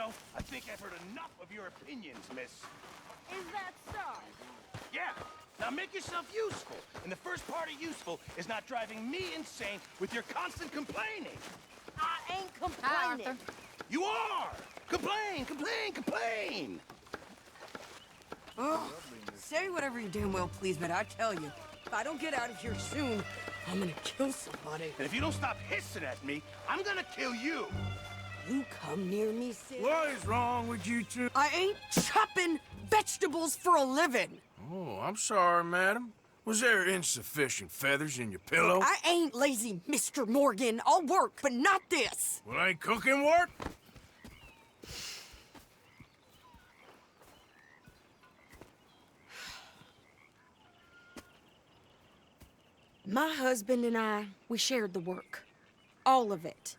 know, I think I've heard enough of your opinions, miss. Is that so? Yeah. Now make yourself useful. And the first part of useful is not driving me insane with your constant complaining. I ain't complaining. You are! Complain, complain, complain! Oh, say whatever you damn well please, but I tell you, if I don't get out of here soon, I'm gonna kill somebody. And if you don't stop hissing at me, I'm gonna kill you. You come near me, Sid. What is wrong with you two? I ain't chopping vegetables for a living. Oh, I'm sorry, madam. Was there insufficient feathers in your pillow? I ain't lazy, Mr. Morgan. I'll work, but not this. Well, ain't cooking work? My husband and I, we shared the work. All of it.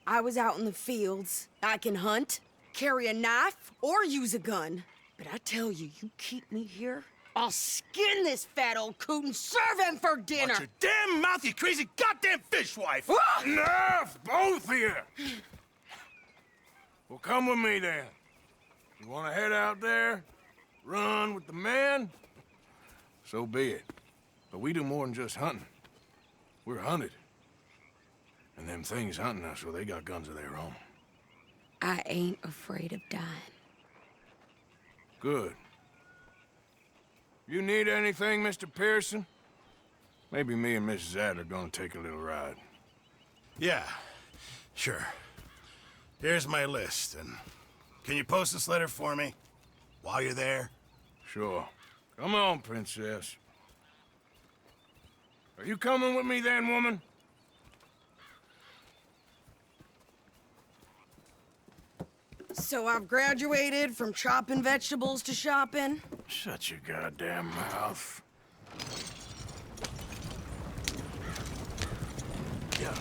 I was out in the fields. I can hunt, carry a knife, or use a gun. But I tell you, you keep me here, I'll skin this fat old coot and serve him for dinner. Watch your damn mouth, you crazy goddamn fishwife! Ah! Enough, both of you! Well, come with me then. You want to head out there, run with the men? So be it. But we do more than just hunting. We're hunted. And them things hunting us, well, they got guns of their own. I ain't afraid of dying. Good. You need anything, Mr. Pearson? Maybe me and Mrs. Adler gonna take a little ride. Yeah, sure. Here's my list, and can you post this letter for me while you're there? Sure. Come on, princess. Are you coming with me then, woman? So I've graduated from chopping vegetables to shopping. Shut your goddamn mouth. Yeah.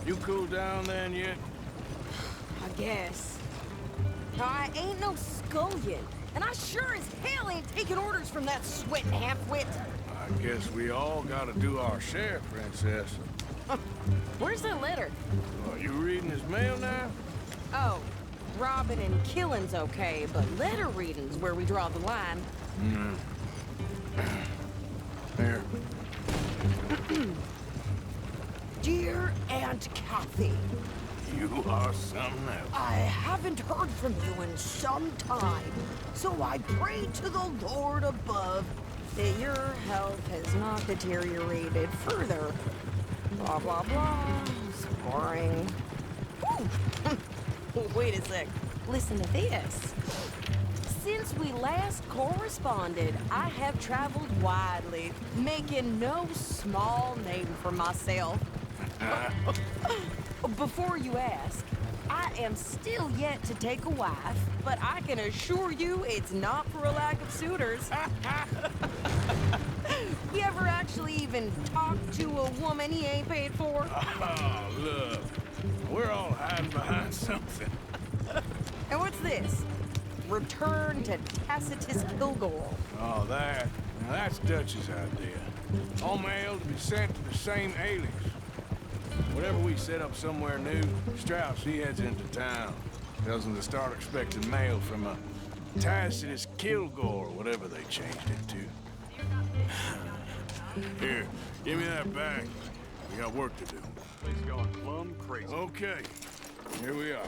You cooled down then yet? I guess. Now, I ain't no scullion, and I sure as hell ain't taking orders from that sweating half-wit. I guess we all gotta do our share, princess. Where's that letter? Are you reading his mail now? Oh, robbing and killing's okay, but letter reading's where we draw the line. Here. Dear Aunt Kathy, You are something else. I haven't heard from you in some time, so I pray to the Lord above that your health has not deteriorated further. Blah, blah, blah. Scoring. Wait a sec. Listen to this. Since we last corresponded, I have traveled widely, making no small name for myself. Before you ask, I am still yet to take a wife, but I can assure you it's not for a lack of suitors. You ever actually even talk to a woman he ain't paid for? Oh, look. We're all hiding behind something. And what's this? Return to Tacitus Kilgore. Oh, that. Now, that's Dutch's idea. All mail to be sent to the same alias. Whenever we set up somewhere new, Strauss, he heads into town. Tells them to start expecting mail from a Tacitus Kilgore, whatever they changed it to. Here, give me that back. We got work to do. It's going plumb crazy. Okay, here we are.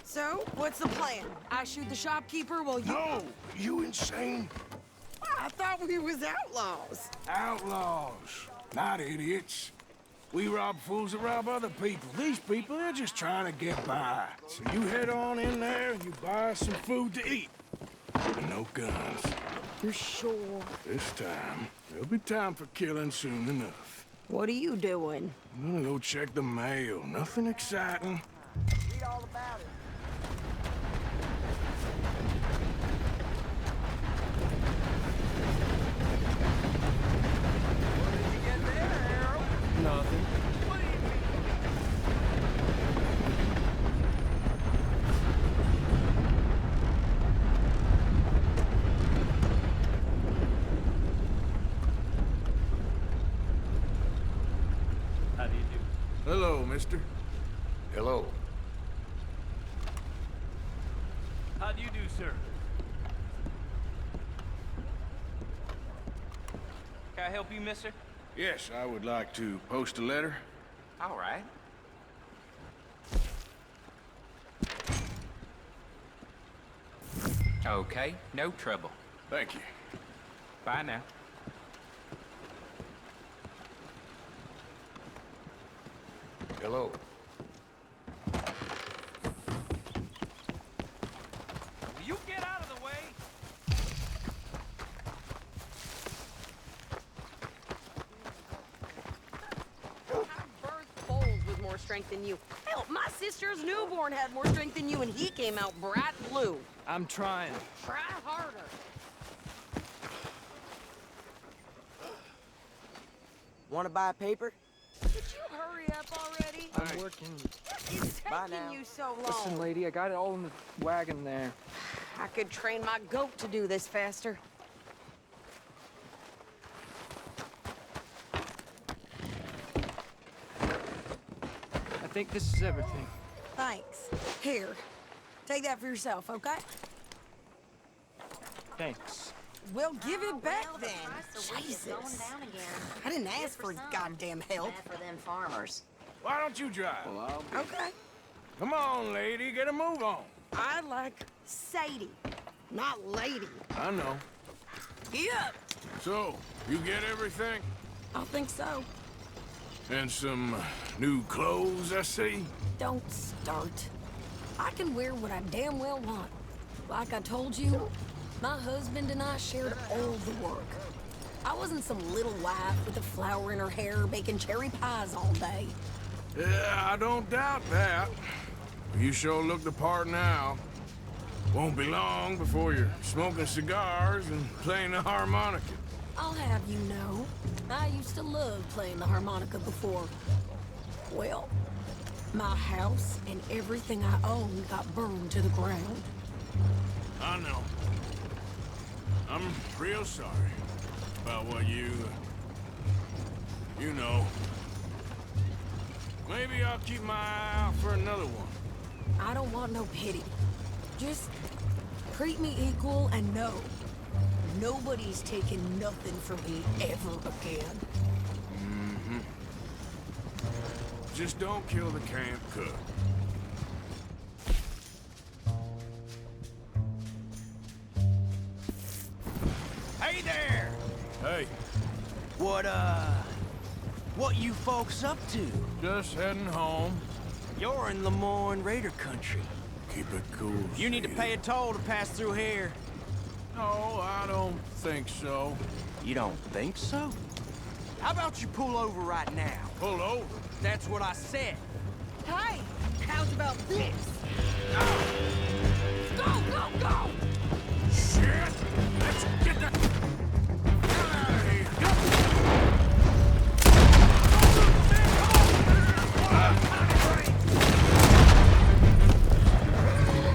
So, what's the plan? I shoot the shopkeeper while you... No! You insane? I thought we was outlaws. Outlaws, not idiots. We rob fools that rob other people. These people, they're just trying to get by. So you head on in there, you buy some food to eat. And no guns. You're sure? This time, there'll be time for killing soon enough. What are you doing? I'm gonna go check the mail. Nothing exciting. Read all about it. What did you get there, Harold? Nothing. What do you mean? Hello, mister. Hello. How do you do, sir? Can I help you, mister? Yes, I would like to post a letter. All right. Okay, no trouble. Thank you. Bye now. Hello. Will you get out of the way? I birthed foals with more strength than you. Hell, my sister's newborn had more strength than you, and he came out bright blue. I'm trying. Try harder. Want to buy paper? Could you hurry up already? I'm working. It's Bye taking now. you so long. Listen, lady, I got it all in the wagon there. I could train my goat to do this faster. I think this is everything. Thanks. Here, take that for yourself, okay? Thanks. Well, give it back then. Jesus. Going Jesus. down again. I didn't ask Good for some, goddamn help. bad for them farmers. Why don't you drive? Okay. Come on, lady, get a move on. I like Sadie, not lady. I know. Yeah, So, you get everything? I think so. And some new clothes, I see? Don't start. I can wear what I damn well want. Like I told you, my husband and I shared all the work. I wasn't some little wife with a flower in her hair baking cherry pies all day. Yeah, I don't doubt that. You sure look the part now. Won't be long before you're smoking cigars and playing the harmonica. I'll have you know, I used to love playing the harmonica before. Well, my house and everything I owned got burned to the ground. I know. I'm real sorry about what you know. Maybe I'll keep my eye out for another one. I don't want no pity. Just treat me equal and know nobody's taking nothing from me ever again. Just don't kill the camp cook. Hey there! Hey, What you folks up to? just heading home. You're in Lemoyne Raider country. Keep it cool. You need to Sadie. pay a toll to pass through here. No, I don't think so. You don't think so? How about you pull over right now? Pull over. That's what I said. Hey, how's about this? Go, go, go! Shit! Let's get the hell out of here.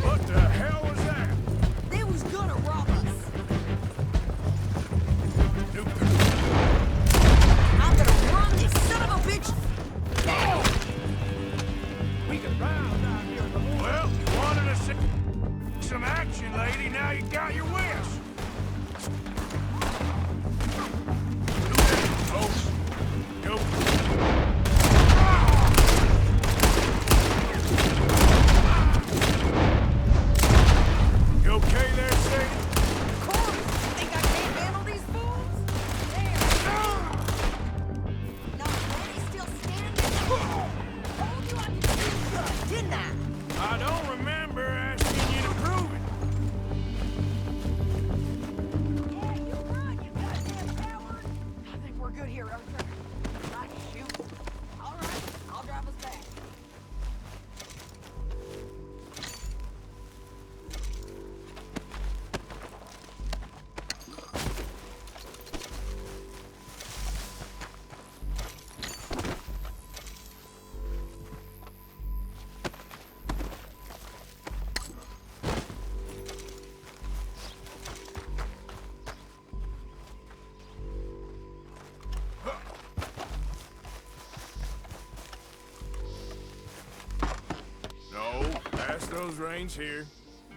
What the hell was that? They was gonna rob us. I'm gonna run this son of a bitch. We can round out here. Well, you wanted to see some action, lady. Now you got your wish. Maestro's reigns here.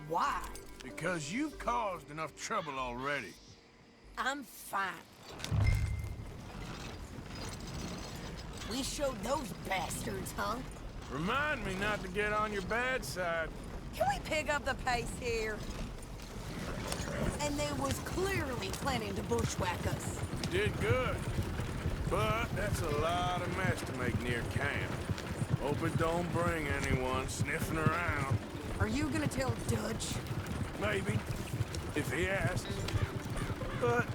Why? Because you've caused enough trouble already. I'm fine. We showed those bastards, huh? Remind me not to get on your bad side. Can we pick up the pace here? And they was clearly planning to bushwhack us. You did good. But that's a lot of mess to make near camp. Hope it don't bring anyone sniffing around. Are you gonna tell Dutch? Maybe, if he asks. But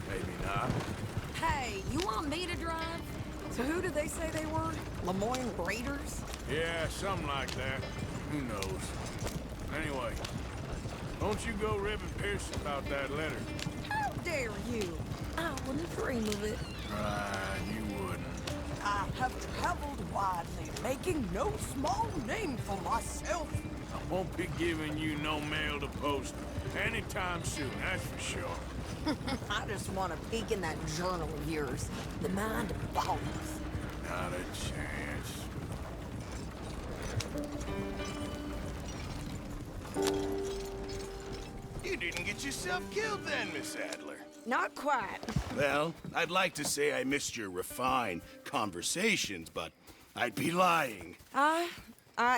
maybe not. Hey, you want me to drive? So who did they say they were? Lemoyne Raiders? Yeah, something like that. Who knows? Anyway, don't you go ribbing Pierce about that letter. How dare you? I wouldn't dream of it. Right, you wouldn't. I have traveled widely, making no small name for myself. I won't be giving you no mail to post anytime soon, that's for sure. I just want to peek in that journal of yours. The mind boggles. Not a chance. You didn't get yourself killed then, Miss Adler. Not quite. Well, I'd like to say I missed your refined conversations, but I'd be lying. I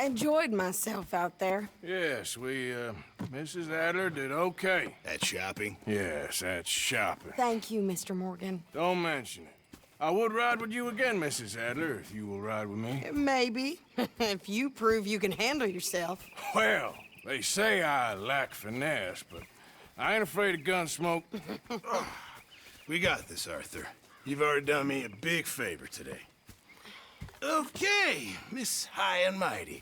enjoyed myself out there. Yes, Mrs. Adler did okay. That shopping? Yes, that's shopping. Thank you, Mr. Morgan. Don't mention it. I would ride with you again, Mrs. Adler, if you will ride with me. Maybe. If you prove you can handle yourself. Well, they say I lack finesse, but I ain't afraid of gun smoke. We got this, Arthur. You've already done me a big favor today. Okay, Miss High and Mighty.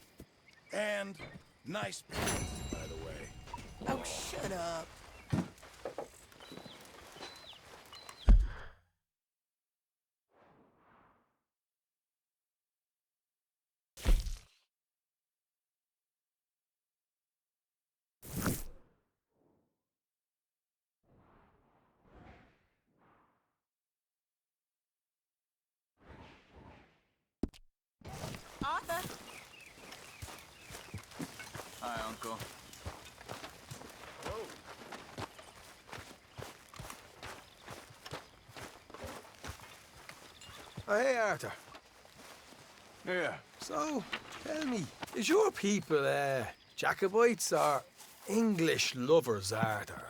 And nice pants, by the way. Oh, shut up. Arthur. Hi, Uncle. Oh, hey, Arthur. Yeah. So, tell me, is your people, Jacobites or English lovers, Arthur?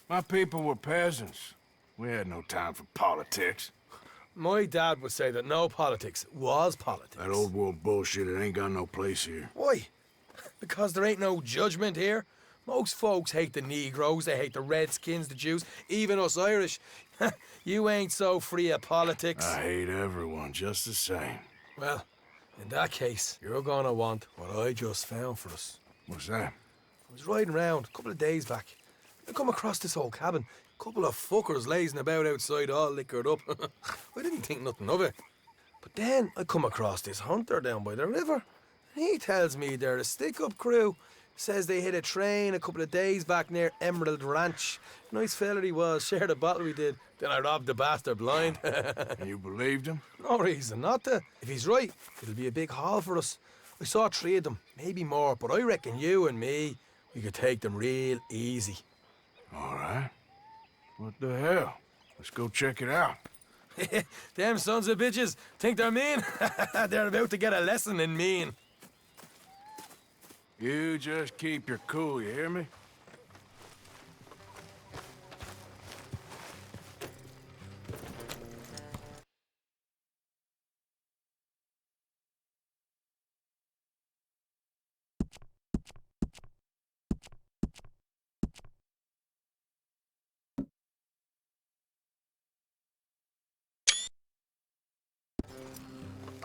My people were peasants. We had no time for politics. My dad would say that no politics was politics. That old world bullshit, it ain't got no place here. Why? Because there ain't no judgment here. Most folks hate the Negroes, they hate the Redskins, the Jews, even us Irish. You ain't so free of politics. I hate everyone just the same. Well, in that case, you're gonna want what I just found for us. What's that? I was riding around a couple of days back. I come across this old cabin. A couple of fuckers lazing about outside all liquored up. I didn't think nothing of it. But then I come across this hunter down by the river. And he tells me they're a stick-up crew. Says they hit a train a couple of days back near Emerald Ranch. Nice fella he was, shared a bottle we did. Then I robbed the bastard blind. And you believed him? No reason not to. If he's right, it'll be a big haul for us. I saw 3 of them, maybe more, but I reckon you and me, we could take them real easy. All right. What the hell? Let's go check it out. Them sons of bitches think they're mean. They're about to get a lesson in mean. You just keep your cool, you hear me?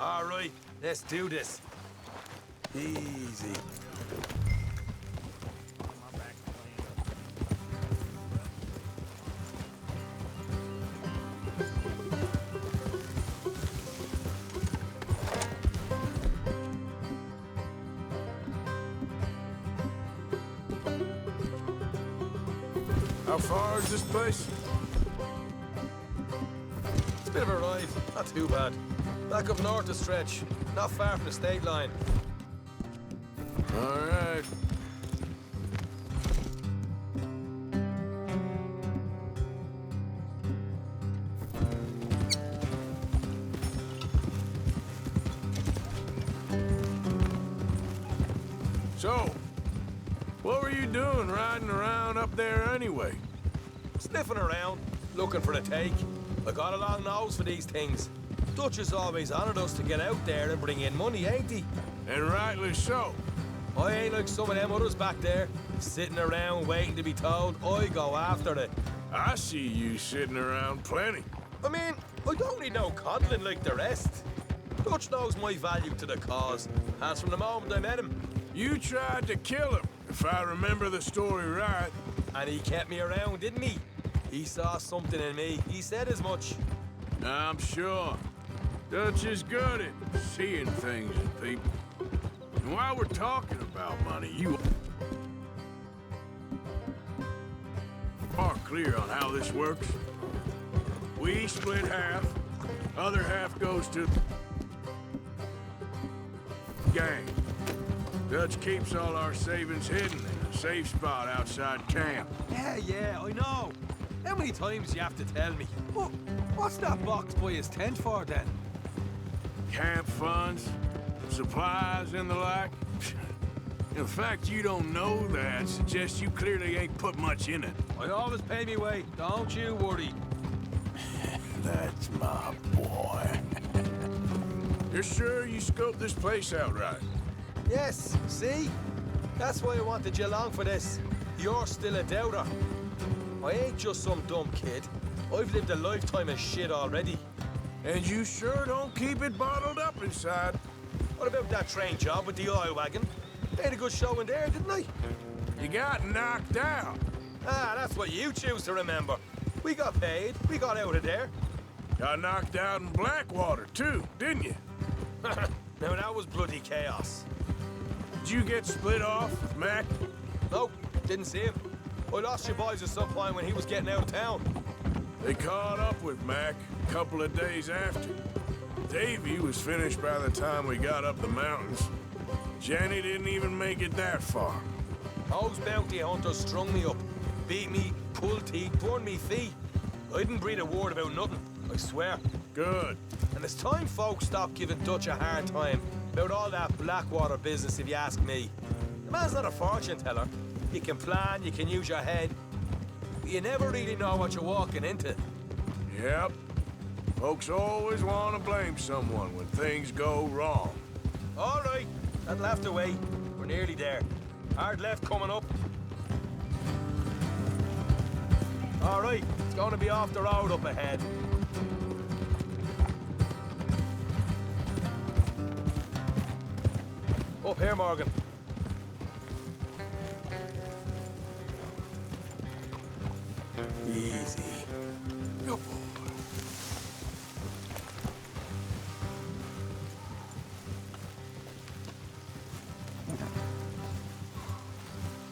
All right, let's do this. Easy. How far is this place? It's a bit of a ride, not too bad. Back up north a stretch, not far from the state line. All right. So, what were you doing riding around up there anyway? Sniffing around, looking for a take. I got a long nose for these things. Dutch has always honoured us to get out there and bring in money, ain't he? And rightly so. I ain't like some of them others back there, sitting around waiting to be told. I go after it. I see you sitting around plenty. I mean, I don't need no coddling like the rest. Dutch knows my value to the cause, as from the moment I met him. You tried to kill him, if I remember the story right. And he kept me around, didn't he? He saw something in me. He said as much. I'm sure. Dutch is good at seeing things in people. And while we're talking about money, you are clear on how this works. We split half, other half goes to gang. Dutch keeps all our savings hidden in a safe spot outside camp. Yeah, I know. How many times do you have to tell me? What's that box by his tent for, then? Camp funds, supplies, and the like. The fact you don't know that suggests you clearly ain't put much in it. I always pay me way, don't you worry. That's my boy. You're sure you scoped this place out right? Yes, see? That's why I wanted you along for this. You're still a doubter. I ain't just some dumb kid. I've lived a lifetime of shit already. And you sure don't keep it bottled up inside. What about that train job with the oil wagon? Made a good show in there, didn't I? You got knocked out. Ah, that's what you choose to remember. We got paid. We got out of there. Got knocked out in Blackwater, too, didn't you? Now, that was bloody chaos. Did you get split off with Mac? Nope, didn't see him. I lost your boys at some point when he was getting out of town. They caught up with Mac a couple of days after. Davy was finished by the time we got up the mountains. Jenny didn't even make it that far. Those bounty hunters strung me up, beat me, pulled teeth, burned me feet. I didn't breathe a word about nothing, I swear. Good. And it's time folks stopped giving Dutch a hard time about all that Blackwater business, if you ask me. The man's not a fortune teller. You can plan, you can use your head, but you never really know what you're walking into. Yep. Folks always want to blame someone when things go wrong. All right, that'll have to wait. We're nearly there. Hard left coming up. All right, it's going to be off the road up ahead. Up here, Morgan. Easy. Good boy.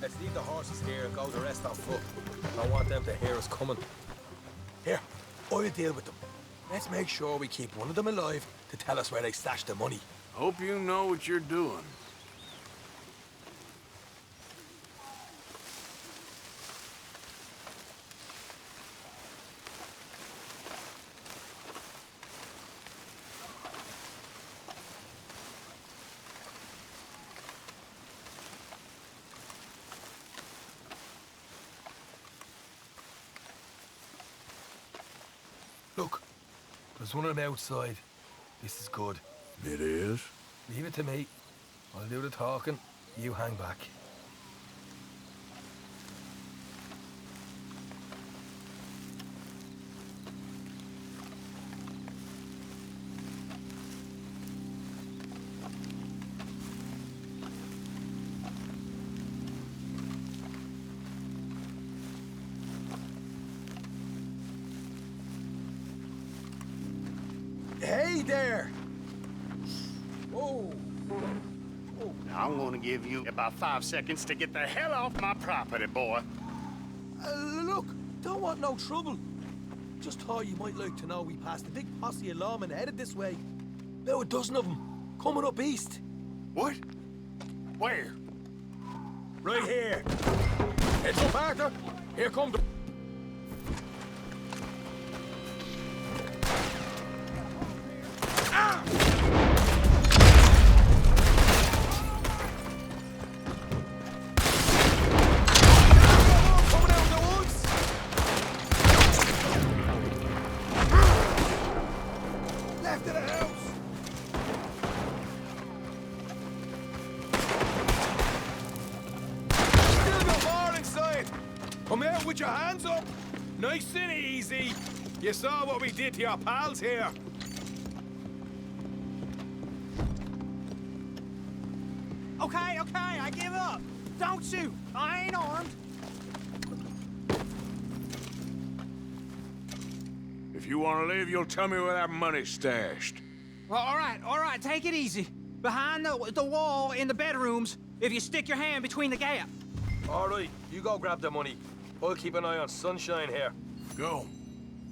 Let's leave the horses here and go the rest on foot. I don't want them to hear us coming. Here, I'll deal with them. Let's make sure we keep one of them alive to tell us where they stashed the money. Hope you know what you're doing. Look, there's one of them outside. This is good. It is? Leave it to me. I'll do the talking. You hang back. Hey there! Whoa! Now, I'm gonna give you about 5 seconds to get the hell off my property, boy. Look, don't want no trouble. Just thought you might like to know we passed a big posse of lawmen headed this way. About a dozen of them, coming up east. What? Where? Right here. Heads up, Arthur. Here come the... Ah! Coming out of the woods! Left of the house! Still got more inside! Come out with your hands up! Nice and easy! You saw what we did to your pals here! Okay, I give up. Don't shoot. I ain't armed. If you want to leave, you'll tell me where that money's stashed. Well, all right, take it easy. Behind the wall in the bedrooms, if you stick your hand between the gap. All right, you go grab the money. I'll keep an eye on Sunshine here. Go.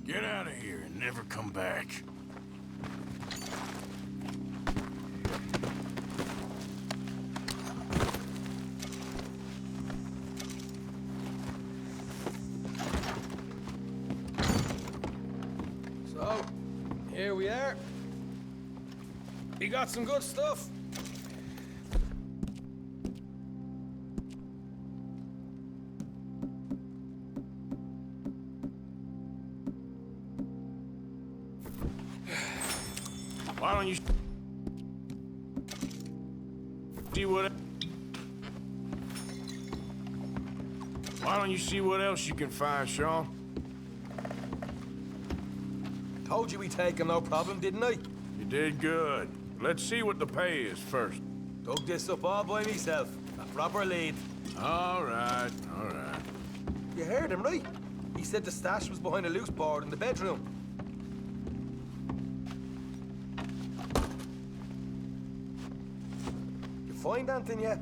Get out of here and never come back. So, here we are. We got some good stuff. Why don't you see what? Why don't you see what else you can find, Sean? Told you we take him, no problem, didn't I? You did good. Let's see what the pay is first. Dug this up all by myself. A proper lead. All right. You heard him, right? He said the stash was behind a loose board in the bedroom. You find anything yet?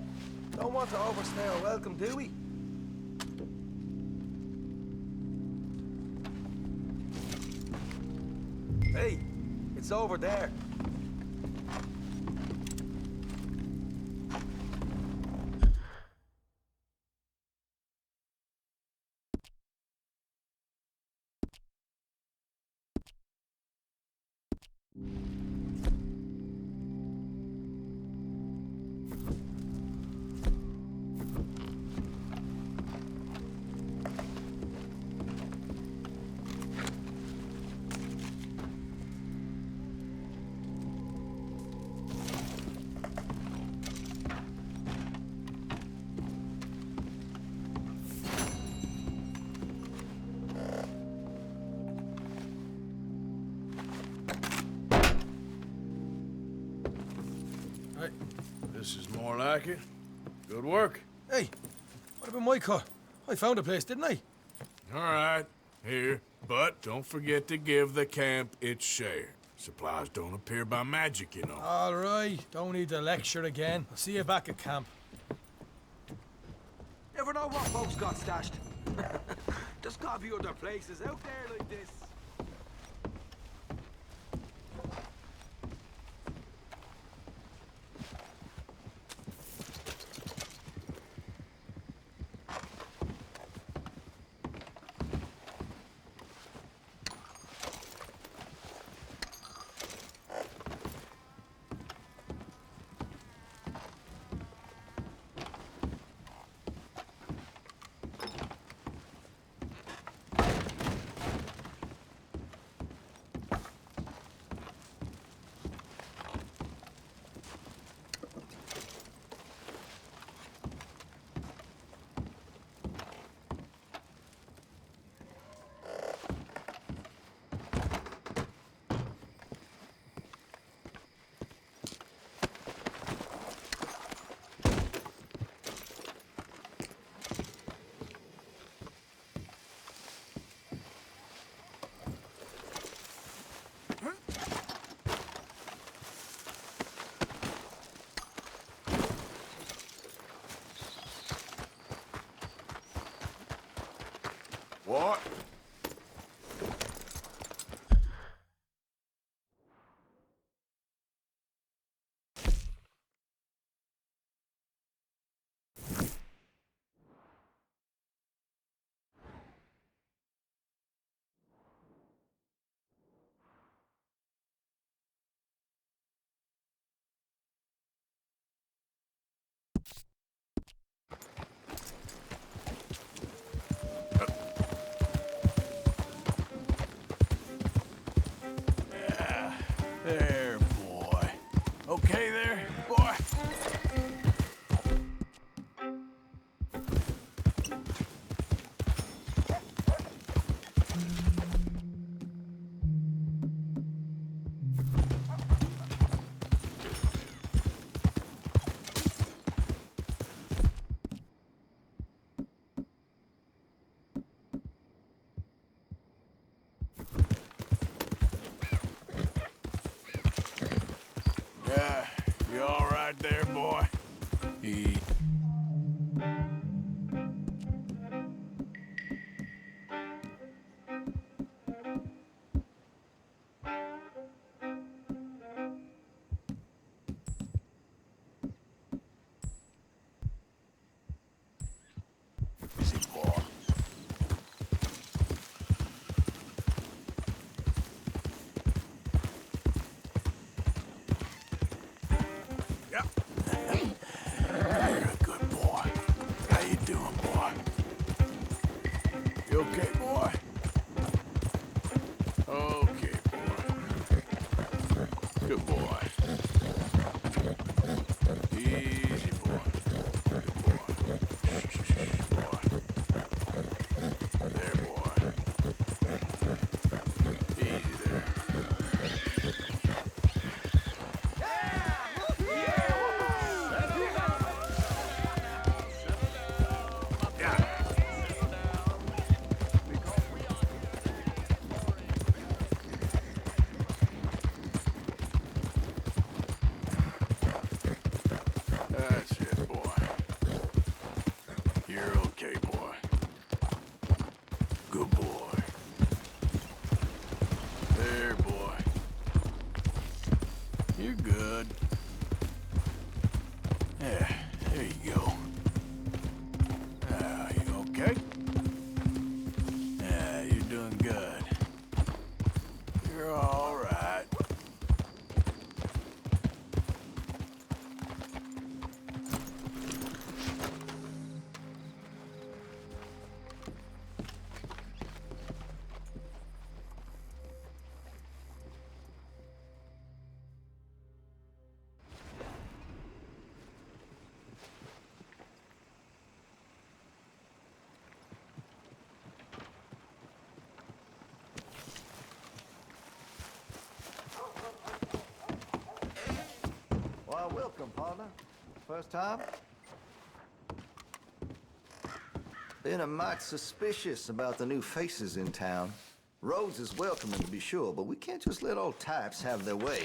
Don't want to overstay our welcome, do we? Hey, it's over there. This is more like it. Good work. Hey, what about my car? I found a place, didn't I? All right, here. But don't forget to give the camp its share. Supplies don't appear by magic, you know. All right, don't need to lecture again. I'll see you back at camp. Never know what folks got stashed. There's gotta be other places out there like this. There, boy. Okay there, boy? Yeah, you all right there, boy? He... Easy, boy. Yep. You're a good boy. How you doing, boy? You okay, boy? Okay, boy. Good boy. Easy, boy. Good boy. Shh, boy. There, boy. Easy there. That's it, boy. You're okay, boy. Good boy. There, boy. You're good. Yeah, there you go. You okay? Yeah, you're doing good. You're all right. Well, welcome, partner. First time? Been a mite suspicious about the new faces in town. Rhodes is welcoming, to be sure, but we can't just let all types have their way.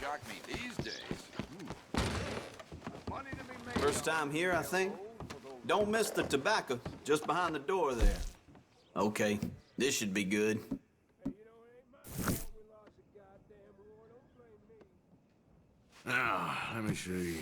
shock me these days. First time here, I think. Don't miss the tobacco, just behind the door there. Okay, this should be good. Now, let me see.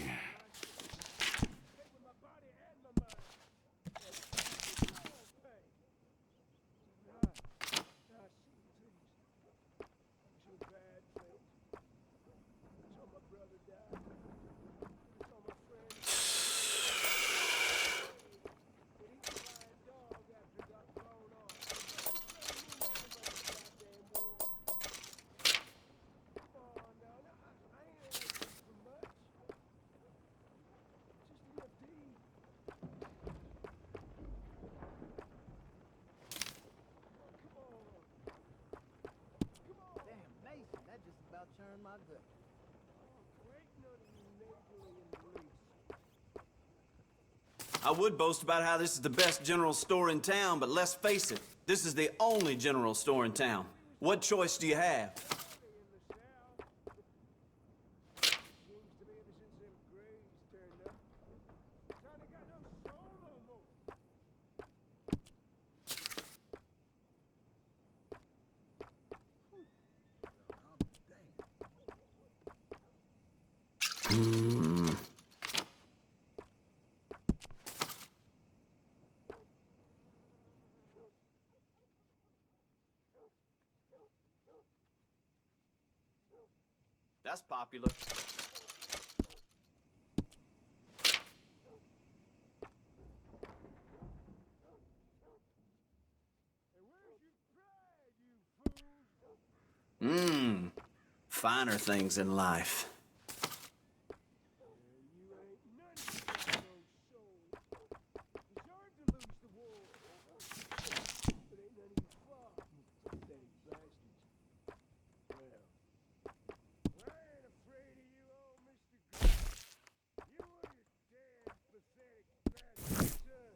I would boast about how this is the best general store in town, but let's face it, this is the only general store in town. What choice do you have? That's popular. Finer things in life.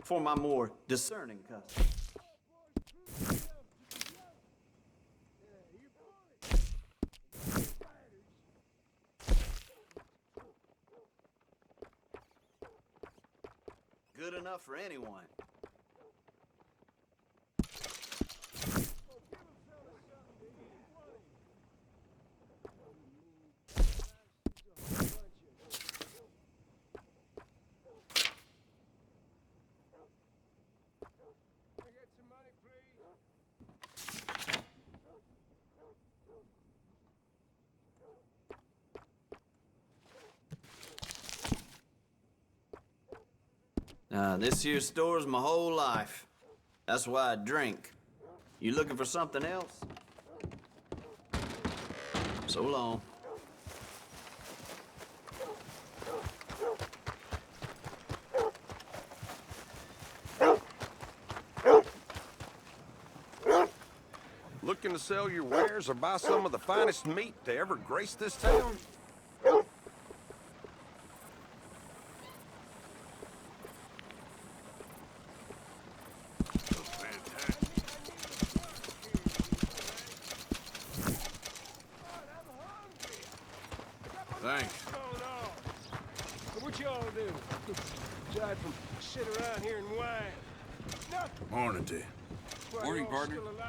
For my more discerning customers. Good enough for anyone. This here store's my whole life. That's why I drink. You looking for something else? So long. Looking to sell your wares or buy some of the finest meat to ever grace this town? Thanks. So what y'all do? Aside from sit around here and whine? Nothing. Morning to you. Why Morning, y'all partner. still alive?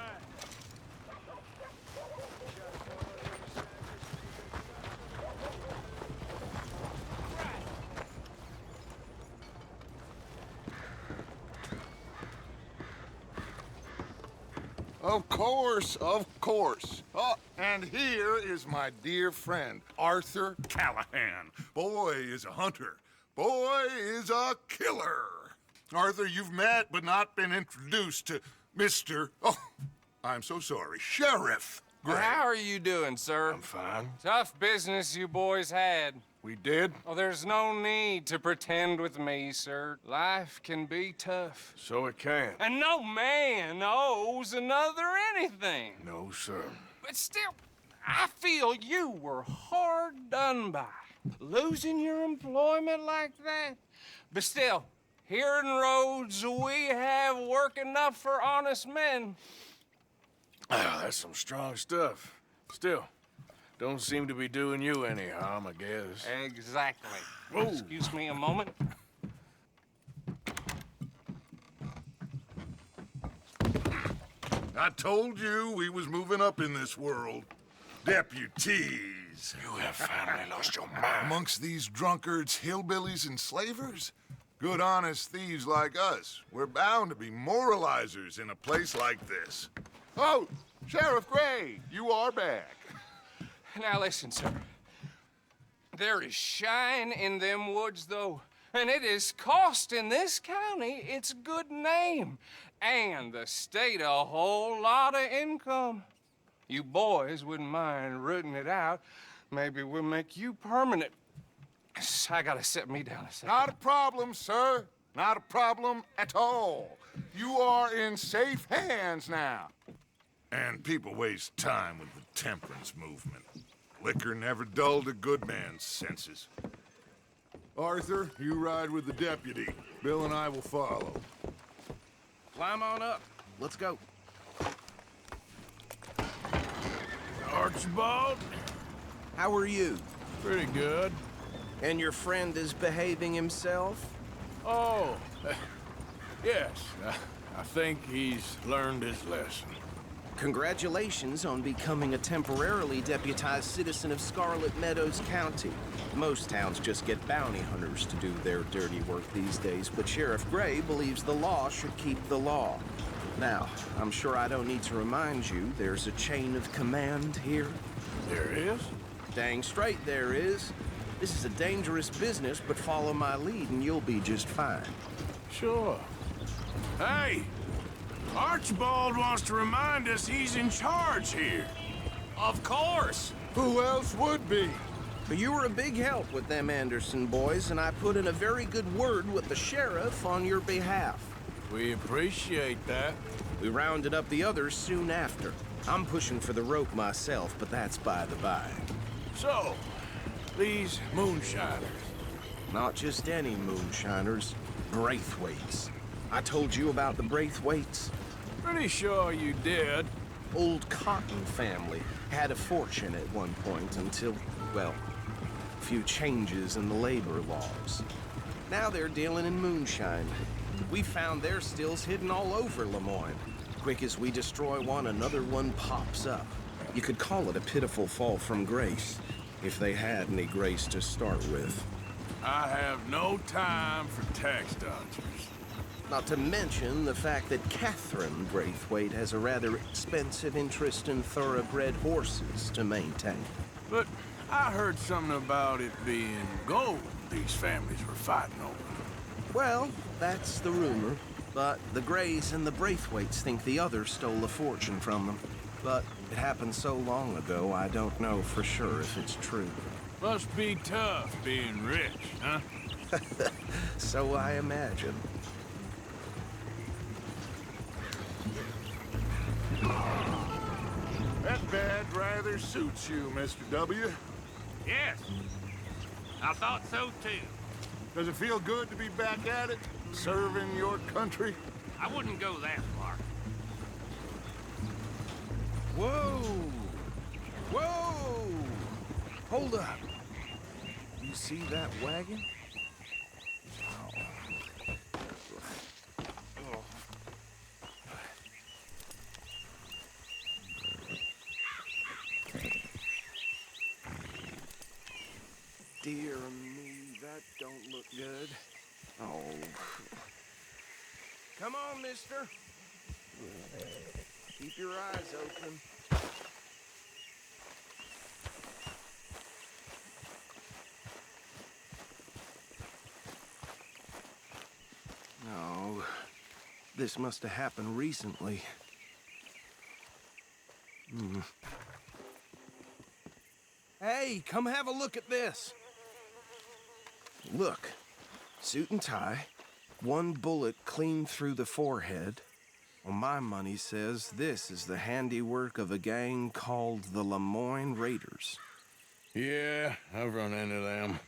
Of course, of course. Oh, and here is my dear friend, Arthur Callahan. Boy is a hunter. Boy is a killer. Arthur, you've met but not been introduced to Mr. Oh, I'm so sorry, Sheriff Gray. How are you doing, sir? I'm fine. Tough business you boys had. We did? Oh, there's no need to pretend with me, sir. Life can be tough. So it can. And no man owes another anything. No, sir. But still, I feel you were hard done by. Losing your employment like that. But still, here in Rhodes, we have work enough for honest men. Ah, that's some strong stuff. Still, Don't seem to be doing you any harm, I guess. Exactly. Whoa. Excuse me a moment. I told you we was moving up in this world. Deputies. You have finally lost your mind. Amongst these drunkards, hillbillies, and slavers? Good, honest thieves like us. We're bound to be moralizers in a place like this. Oh, Sheriff Gray, you are back. Now listen, sir. There is shine in them woods, though, and it is costing this county its good name and the state a whole lot of income. You boys wouldn't mind rooting it out. Maybe we'll make you permanent. I gotta sit me down a second. Not a problem, sir. Not a problem at all. You are in safe hands now. And people waste time with the temperance movement. Liquor never dulled a good man's senses. Arthur, you ride with the deputy. Bill and I will follow. Climb on up. Let's go. Archibald? How are you? Pretty good. And your friend is behaving himself? Oh, yes. I think he's learned his lesson. Congratulations on becoming a temporarily deputized citizen of Scarlet Meadows County. Most towns just get bounty hunters to do their dirty work these days, but Sheriff Gray believes the law should keep the law. Now, I'm sure I don't need to remind you, there's a chain of command here. There is? Dang straight there is. This is a dangerous business, but follow my lead and you'll be just fine. Sure. Hey! Archibald wants to remind us he's in charge here. Of course! Who else would be? But you were a big help with them Anderson boys, and I put in a very good word with the sheriff on your behalf. We appreciate that. We rounded up the others soon after. I'm pushing for the rope myself, but that's by the by. So, these moonshiners. Not just any moonshiners, Braithwaites. I told you about the Braithwaites? Pretty sure you did. Old Cotton family had a fortune at one point until, well, a few changes in the labor laws. Now they're dealing in moonshine. We found their stills hidden all over Lemoyne. Quick as we destroy one, another one pops up. You could call it a pitiful fall from grace, if they had any grace to start with. I have no time for tax dodgers. Not to mention the fact that Catherine Braithwaite has a rather expensive interest in thoroughbred horses to maintain. But I heard something about it being gold these families were fighting over. Well, that's the rumor. But the Grays and the Braithwaites think the others stole a fortune from them. But it happened so long ago, I don't know for sure if it's true. Must be tough being rich, huh? So I imagine. That badge rather suits you, Mr. W. Yes, I thought so too. Does it feel good to be back at it, serving your country? I wouldn't go that far. Whoa! Whoa! Hold up. You see that wagon? Dear me, that don't look good. Oh. Come on, mister. Keep your eyes open. No. This must have happened recently. Hey, come have a look at this. Look, suit and tie, one bullet clean through the forehead. Well, my money says this is the handiwork of a gang called the Lemoyne Raiders. Yeah, I've run into them.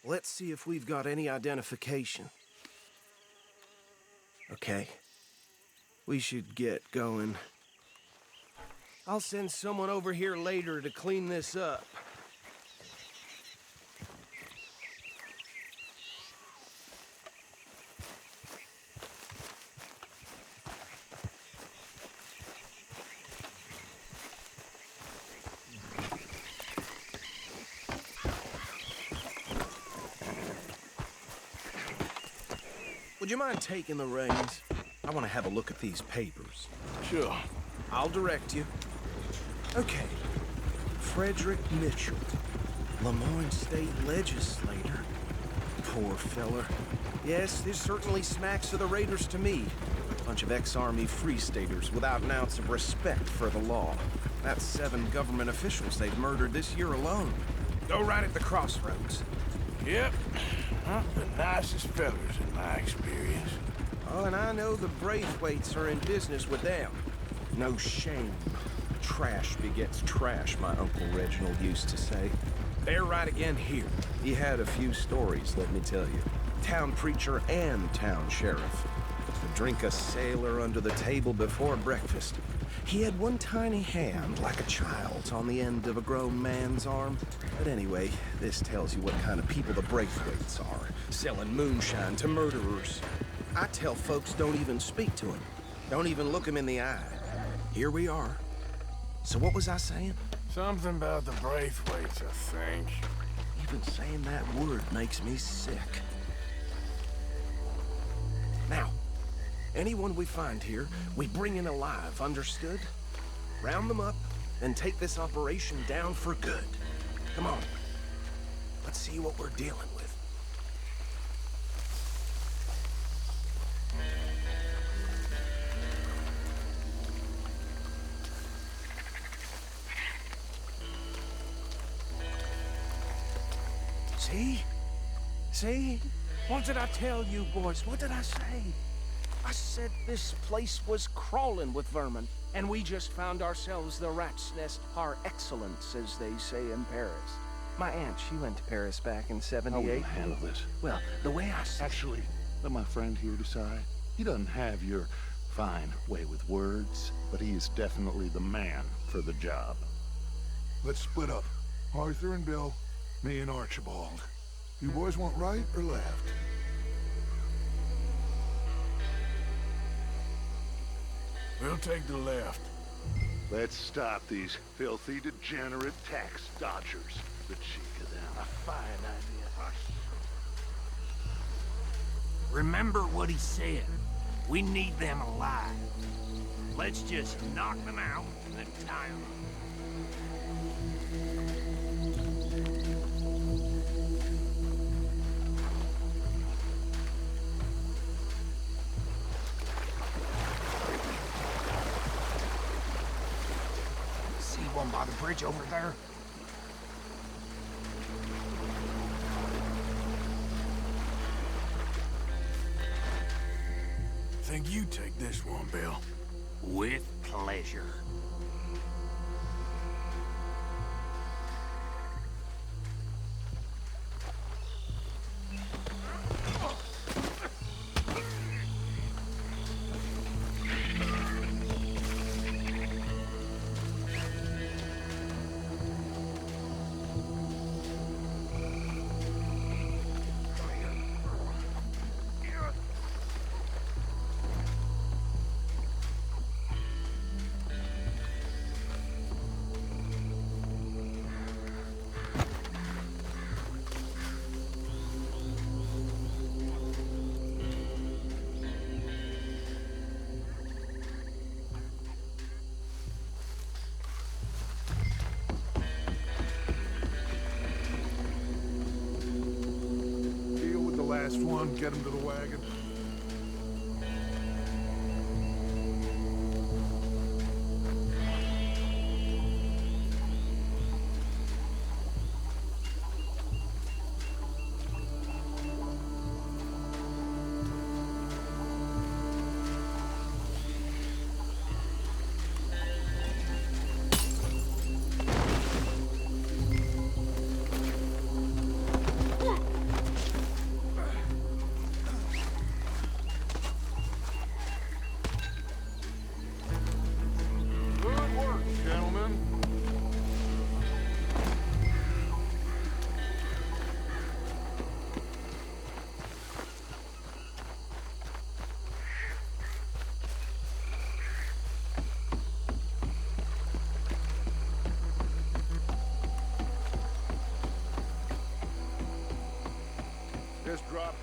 Let's see if we've got any identification. Okay, we should get going. I'll send someone over here later to clean this up. Would you mind taking the reins? I want to have a look at these papers. Sure. I'll direct you. Okay. Frederick Mitchell, Lemoyne State Legislator. Poor feller. Yes, this certainly smacks of the Raiders to me. Bunch of ex-Army Free Staters without an ounce of respect for the law. That's 7 government officials they've murdered this year alone. Go right at the crossroads. Yep. Not the nicest fellers in my experience. Oh, and I know the Braithwaites are in business with them. No shame. Trash begets trash, my Uncle Reginald used to say. They're right again here. He had a few stories, let me tell you. Town preacher and town sheriff. Would drink a sailor under the table before breakfast. He had one tiny hand, like a child's, on the end of a grown man's arm. But anyway, this tells you what kind of people the Braithwaites are, selling moonshine to murderers. I tell folks don't even speak to him. Don't even look him in the eye. Here we are. So what was I saying? Something about the Braithwaites, I think. Even saying that word makes me sick. Now, anyone we find here, we bring in alive, understood? Round them up, and take this operation down for good. Come on. Let's see what we're dealing with. See? See? What did I tell you, boys? What did I say? I said this place was crawling with vermin, and we just found ourselves the rat's nest par excellence, as they say in Paris. My aunt, she went to Paris back in '78. How will you handle this? Well, the way I see Actually, let my friend here decide. He doesn't have your fine way with words, but he is definitely the man for the job. Let's split up. Arthur and Bill, me and Archibald. You boys want right or left? We'll take the left. Let's stop these filthy, degenerate tax dodgers. The cheek of them. A fine idea. Remember what he said. We need them alive. Let's just knock them out and tie them. See one by the bridge over there? Think you take this one, Bill. With pleasure. Last one, get him to the wagon.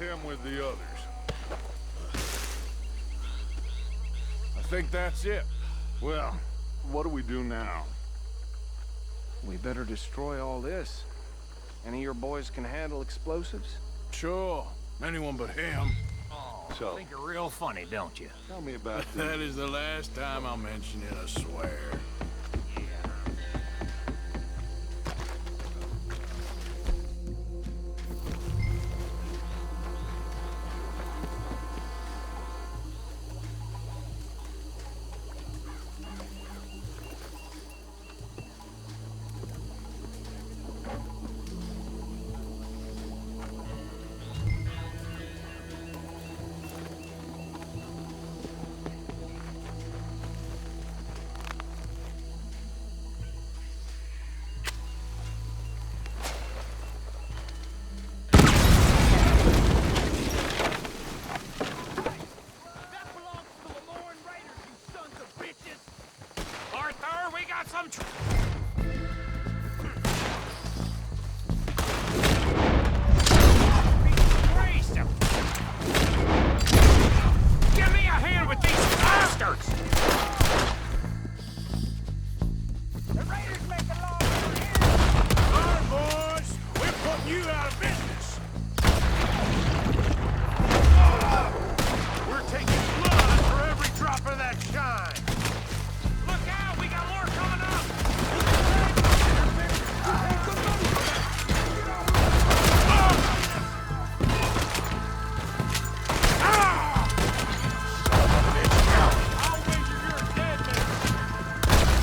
him with the others. I think that's it. Well, what do we do now? We better destroy all this. Any of your boys can handle explosives? Sure. Anyone but him. Oh, So- think you're real funny, don't you? Tell me about That is the last time I'll mention it, I swear. Arthur, we got some Christ! Give me a hand with these bastards! The raiders make the law over here! Come on, boys! We're putting you out of business! We're taking blood for every drop of that shine. Look out! We got more coming up! I'll wager you're a dead man!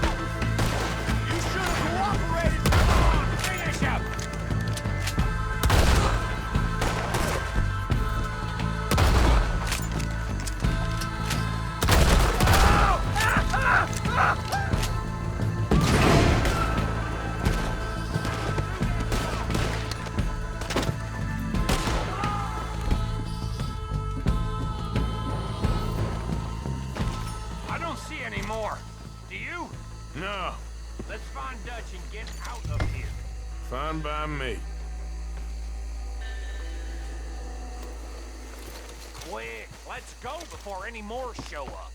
You should have cooperated! Come on, finish up! I don't see any more. Do you? No, Let's find Dutch and get out of here. fine by me. Quick, let's go before any more show up.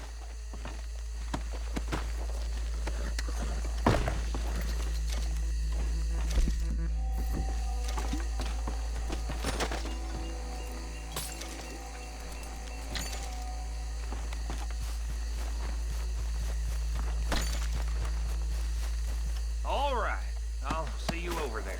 All right, I'll see you over there.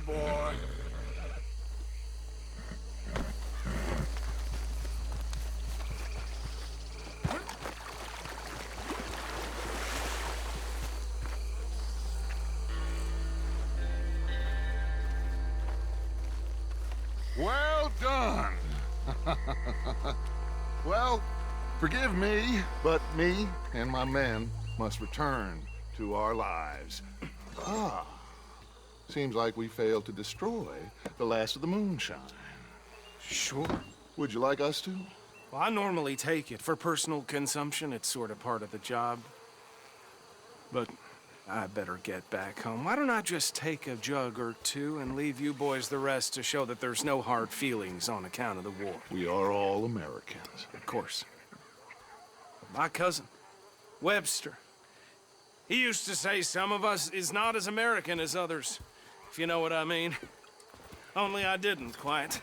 boy. Well done. Well, forgive me, but me and my men must return to our lives. Ah, seems like we failed to destroy the last of the moonshine. Sure. Would you like us to? Well, I normally take it. For personal consumption, it's sort of part of the job. But I better get back home. Why don't I just take a jug or two and leave you boys the rest to show that there's no hard feelings on account of the war? We are all Americans. Of course. My cousin, Webster, he used to say some of us is not as American as others, if you know what I mean. Only I didn't quite.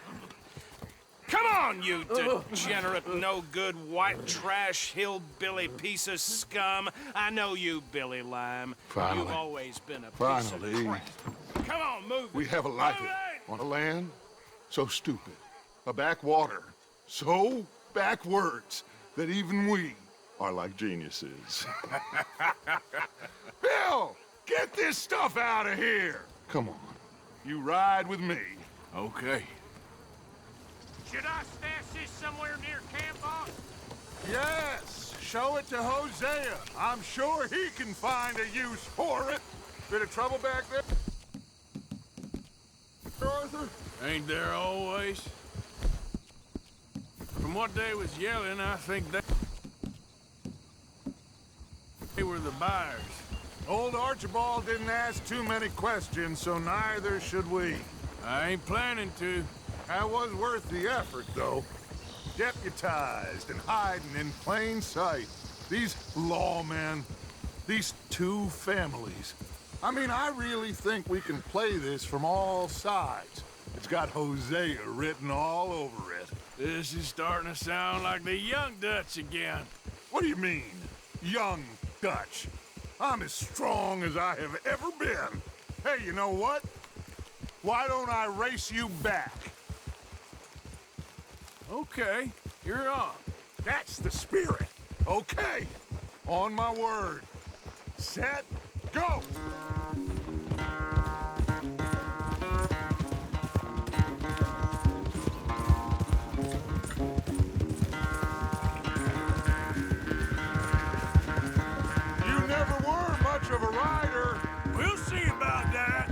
Come on, you degenerate, no-good, white trash, hillbilly piece of scum. I know you, Billy Lime. Finally. You've always been a piece of Finally. crap. Come on, move We it. have a life Move it! on a land so stupid, a backwater so backwards that even we are like geniuses. Bill, get this stuff out of here. Come on, you ride with me. Okay. Should I stash this somewhere near camp, boss? Yes, show it to Hosea. I'm sure he can find a use for it. Bit of trouble back there, Arthur? Ain't there always? From what they was yelling, I think they were the buyers. Old Archibald didn't ask too many questions, so neither should we. I ain't planning to. That was worth the effort, though. Deputized and hiding in plain sight. These lawmen, these two families. I mean, I really think we can play this from all sides. It's got Hosea written all over it. This is starting to sound like the Young Dutch again. What do you mean, Young Dutch? I'm as strong as I have ever been. Hey, you know what? Why don't I race you back? Okay, you're on. That's the spirit. Okay, on my word. Set, go! You never were much of a rider. We'll see about that.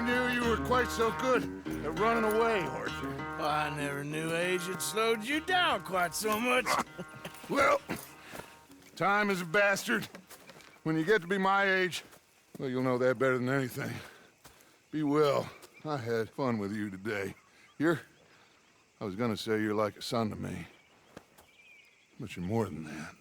never knew you were quite so good at running away, Arthur. I never knew age had slowed you down quite so much. Well, time is a bastard. When you get to be my age, well, you'll know that better than anything. Be well. I had fun with you today. I was gonna say you're like a son to me. But you're more than that.